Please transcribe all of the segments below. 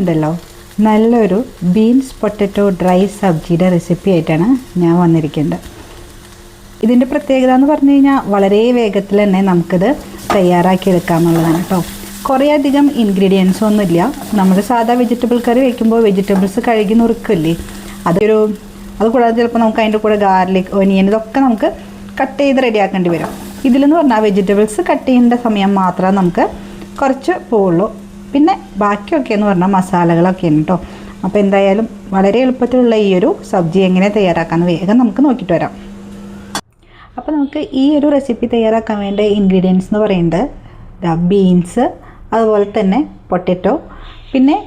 ഇന്നുണ്ടല്ലോ നല്ലൊരു beans potato dry സബ്ജിയുടെ recipe ആയിട്ടാണ് ഞാൻ വന്നിരിക്കുന്നത്. ഇതിൻ്റെ പ്രത്യേകത എന്ന് പറഞ്ഞു കഴിഞ്ഞാൽ വളരെ വേഗത്തിൽ തന്നെ നമുക്കിത് തയ്യാറാക്കി എടുക്കാമെന്നുള്ളതാണ് കേട്ടോ. കുറേ അധികം ഇൻഗ്രീഡിയൻസ് ഒന്നുമില്ല. നമ്മൾ സാധാ വെജിറ്റബിൾ കറി വയ്ക്കുമ്പോൾ വെജിറ്റബിൾസ് കഴുകി നുറുക്കില്ലേ, അത് കൂടാതെ ചിലപ്പോൾ നമുക്ക് അതിൻ്റെ കൂടെ ഗാർലിക്, ഒനിയൻ ഇതൊക്കെ നമുക്ക് കട്ട് ചെയ്ത് റെഡിയാക്കേണ്ടി വരും. ഇതിലെന്ന് പറഞ്ഞാൽ വെജിറ്റബിൾസ് കട്ട് ചെയ്യേണ്ട സമയം മാത്രമേ നമുക്ക് കുറച്ച് പോവുള്ളൂ. പിന്നെ ബാക്കിയൊക്കെ എന്ന് പറഞ്ഞാൽ മസാലകളൊക്കെയാണ് കേട്ടോ. അപ്പോൾ എന്തായാലും വളരെ എളുപ്പത്തിലുള്ള ഈ ഒരു സബ്ജി എങ്ങനെ തയ്യാറാക്കാമെന്ന് വേഗം നമുക്ക് നോക്കിയിട്ട് വരാം. അപ്പോൾ നമുക്ക് ഈ ഒരു റെസിപ്പി തയ്യാറാക്കാൻ വേണ്ട ഇൻഗ്രീഡിയൻസ് എന്ന് പറയുന്നത് ബീൻസ്, അതുപോലെ തന്നെ പൊട്ടറ്റോ, പിന്നെ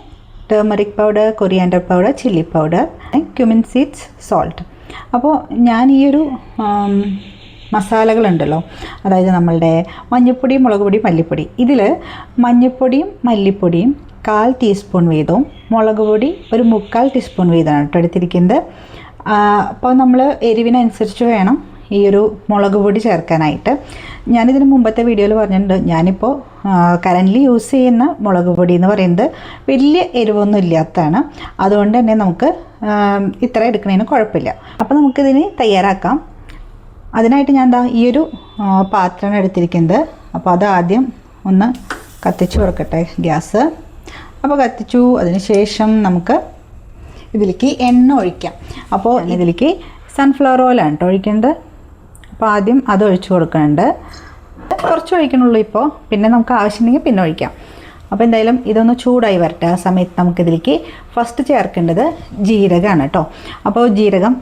turmeric powder, coriander powder, chilli powder, cumin seeds, salt. അപ്പോൾ ഞാൻ ഈ ഒരു മസാലകളുണ്ടല്ലോ, അതായത് നമ്മളുടെ മഞ്ഞൾപ്പൊടി, മുളക് പൊടി, മല്ലിപ്പൊടി, ഇതിൽ മഞ്ഞൾപ്പൊടിയും മല്ലിപ്പൊടിയും 1/4 ടീസ്പൂൺ വീതവും മുളക് പൊടി ഒരു 3/4 ടീസ്പൂൺ വീതമാണ് കേട്ടോ എടുത്തിരിക്കുന്നത്. അപ്പോൾ നമ്മൾ എരിവിനനുസരിച്ച് വേണം ഈ ഒരു മുളക് പൊടി ചേർക്കാനായിട്ട്. ഞാനിതിന് മുമ്പത്തെ വീഡിയോയിൽ പറഞ്ഞിട്ടുണ്ട്, ഞാനിപ്പോൾ കറൻ്റ്ലി യൂസ് ചെയ്യുന്ന മുളക് പൊടി എന്ന് പറയുന്നത് വലിയ എരിവൊന്നും ഇല്ലാത്തതാണ്. അതുകൊണ്ട് തന്നെ നമുക്ക് ഇത്ര എടുക്കുന്നതിന് കുഴപ്പമില്ല. അപ്പോൾ നമുക്കിതിന് തയ്യാറാക്കാം. അതിനായിട്ട് ഞാൻ ഈ ഒരു പാത്രമാണ് എടുത്തിരിക്കുന്നത്. അപ്പോൾ അത് ആദ്യം ഒന്ന് കത്തിച്ച് കൊടുക്കട്ടെ ഗ്യാസ്. അപ്പോൾ കത്തിച്ചു. അതിന് ശേഷം നമുക്ക് ഇതിലേക്ക് എണ്ണ ഒഴിക്കാം. അപ്പോൾ ഇതിലേക്ക് സൺഫ്ലവർ ഓയിലാണ് കേട്ടോ ഒഴിക്കേണ്ടത്. അപ്പോൾ ആദ്യം അത് ഒഴിച്ച് കൊടുക്കുന്നുണ്ട്. കുറച്ച് ഒഴിക്കണുള്ളൂ ഇപ്പോൾ, പിന്നെ നമുക്ക് ആവശ്യമുണ്ടെങ്കിൽ പിന്നെ ഒഴിക്കാം. അപ്പോൾ എന്തായാലും ഇതൊന്ന് ചൂടായി വരട്ടെ. ആ സമയത്ത് നമുക്കിതിലേക്ക് ഫസ്റ്റ് ചേർക്കേണ്ടത് ജീരകമാണ് കേട്ടോ. അപ്പോൾ ജീരകം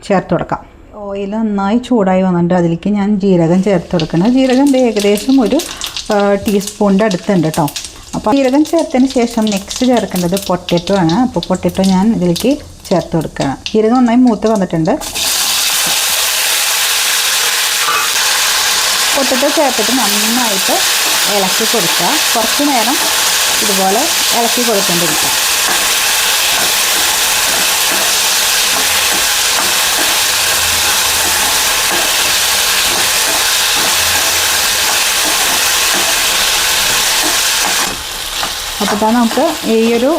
ചേർത്ത് കൊടുക്കാം. ഓയിൽ നന്നായി ചൂടായി വന്നിട്ട് അതിലേക്ക് ഞാൻ ജീരകം ചേർത്ത് കൊടുക്കണം. ജീരകം ഏകദേശം ഒരു ടീസ്പൂണിൻ്റെ അടുത്തുണ്ട് കേട്ടോ. അപ്പോൾ ജീരകം ചേർത്തതിന് ശേഷം നെക്സ്റ്റ് ചേർക്കേണ്ടത് പൊട്ടറ്റോ ആണ്. അപ്പോൾ പൊട്ടറ്റോ ഞാൻ ഇതിലേക്ക് ചേർത്ത് കൊടുക്കുകയാണ്. ജീരകം നന്നായി മൂത്ത് വന്നിട്ടുണ്ട്. പൊട്ടറ്റോ ചേർത്തിട്ട് നന്നായിട്ട് ഇളക്കി കൊടുക്കുക. കുറച്ച് നേരം ഇതുപോലെ ഇളക്കി കൊടുക്കേണ്ടിരിക്കുക. അപ്പോൾ നമുക്ക് ഈ ഒരു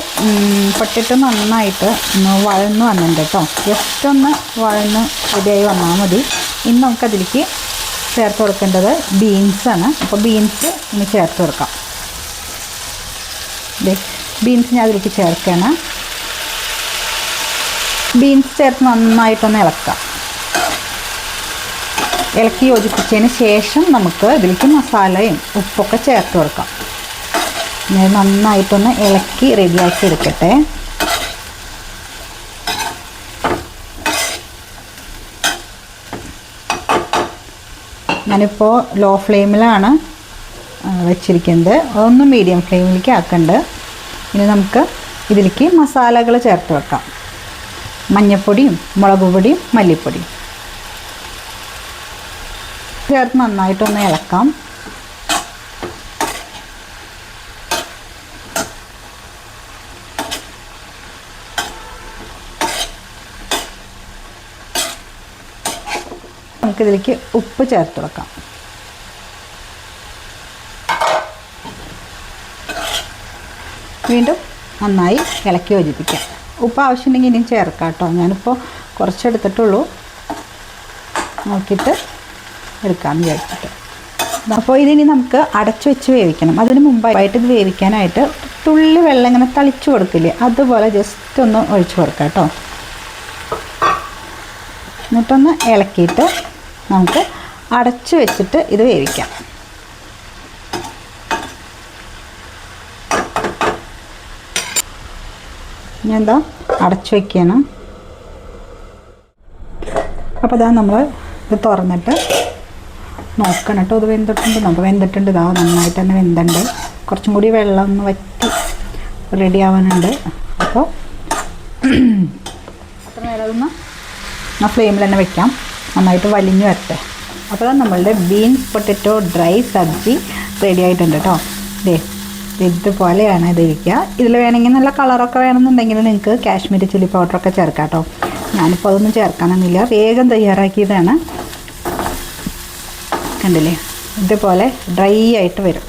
പൊട്ടറ്റോ നന്നായിട്ട് ഒന്ന് വഴന്ന് വന്നിട്ടുണ്ട് കേട്ടോ. ജസ്റ്റ് ഒന്ന് വഴന്ന് റെഡിയായി വന്നാൽ മതി. ഇനി നമുക്കതിലേക്ക് ചേർത്ത് കൊടുക്കേണ്ടത് ബീൻസാണ്. അപ്പോൾ ബീൻസ് ഇനി ചേർത്ത് കൊടുക്കാം. ബീൻസ് ഞാൻ അതിലേക്ക് ചേർക്കുകയാണ്. ബീൻസ് ചേർത്ത് നന്നായിട്ടൊന്ന് ഇളക്കാം. ഇളക്കി യോജിപ്പിച്ചതിന് ശേഷം നമുക്ക് ഇതിലേക്ക് മസാലയും ഉപ്പൊക്കെ ചേർത്ത് കൊടുക്കാം. ഞാൻ നന്നായിട്ടൊന്ന് ഇളക്കി റെഡിയാക്കി എടുക്കട്ടെ. ഞാനിപ്പോൾ ലോ ഫ്ലെയിമിലാണ് വെച്ചിരിക്കുന്നത്. ഒന്ന് മീഡിയം ഫ്ലെയിമിലേക്ക് ആക്കണ്ട്. ഇനി നമുക്ക് ഇതിലേക്ക് മസാലകൾ ചേർത്ത് വെക്കാം. മഞ്ഞൾപ്പൊടിയും മുളക് പൊടിയും മല്ലിപ്പൊടിയും ചേർത്ത് നന്നായിട്ടൊന്ന് ഇളക്കാം. നമുക്കിതിലേക്ക് ഉപ്പ് ചേർത്ത് കൊടുക്കാം. വീണ്ടും നന്നായി ഇളക്കി യോജിപ്പിക്കാം. ഉപ്പ് ആവശ്യമുണ്ടെങ്കിൽ ഇനിയും ചേർക്കാം കേട്ടോ. ഞാനിപ്പോൾ കുറച്ചെടുത്തിട്ടുള്ളൂ, നോക്കിയിട്ട് എടുക്കാമെന്ന് വിചാരിച്ചിട്ട്. അപ്പോൾ ഇതിനി നമുക്ക് അടച്ചു വെച്ച് വേവിക്കണം. അതിന് മുമ്പായിട്ട് ഇത് വേവിക്കാനായിട്ട് തുള്ളി വെള്ളം ഇങ്ങനെ തളിച്ചു കൊടുക്കില്ലേ, അതുപോലെ ജസ്റ്റ് ഒന്ന് ഒഴിച്ചു കൊടുക്കാം കേട്ടോ. എന്നിട്ടൊന്ന് ഇളക്കിയിട്ട് നമുക്ക് അടച്ചു വെച്ചിട്ട് ഇത് വേവിക്കാം. ഞാൻ എന്താ അടച്ചു വയ്ക്കുകയാണ്. അപ്പോൾ ഇതാ നമ്മൾ ഇത് തുറന്നിട്ട് നോക്കണം കേട്ടോ. ഇത് വെന്തിട്ടുണ്ട്. നമുക്ക് വെന്തിട്ടുണ്ട്. ഇതാ നന്നായിട്ട് തന്നെ വെന്തുണ്ട്. കുറച്ചും കൂടി വെള്ളം ഒന്ന് വറ്റി റെഡി ആവാനുണ്ട്. അപ്പോൾ അത്ര നേരം അതൊന്ന് ആ ഫ്ലെയിമിൽ തന്നെ വെക്കാം. നന്നായിട്ട് വലിഞ്ഞു വരട്ടെ. അപ്പോൾ നമ്മളുടെ beans potato dry sabzi ready ആയിട്ടുണ്ട് കേട്ടോ. ഇതുപോലെയാണ് ഇതിരിക്കുക. ഇതിൽ വേണമെങ്കിൽ നല്ല കളറൊക്കെ വേണമെന്നുണ്ടെങ്കിൽ നിങ്ങൾക്ക് കാശ്മീരി ചില്ലി പൗഡറൊക്കെ ചേർക്കാം കേട്ടോ. ഞാനിപ്പോൾ അതൊന്നും ചേർക്കാനൊന്നുമില്ല, വേഗം തയ്യാറാക്കിയതാണ്. കണ്ടില്ലേ, ഇതുപോലെ ഡ്രൈ ആയിട്ട് വരും.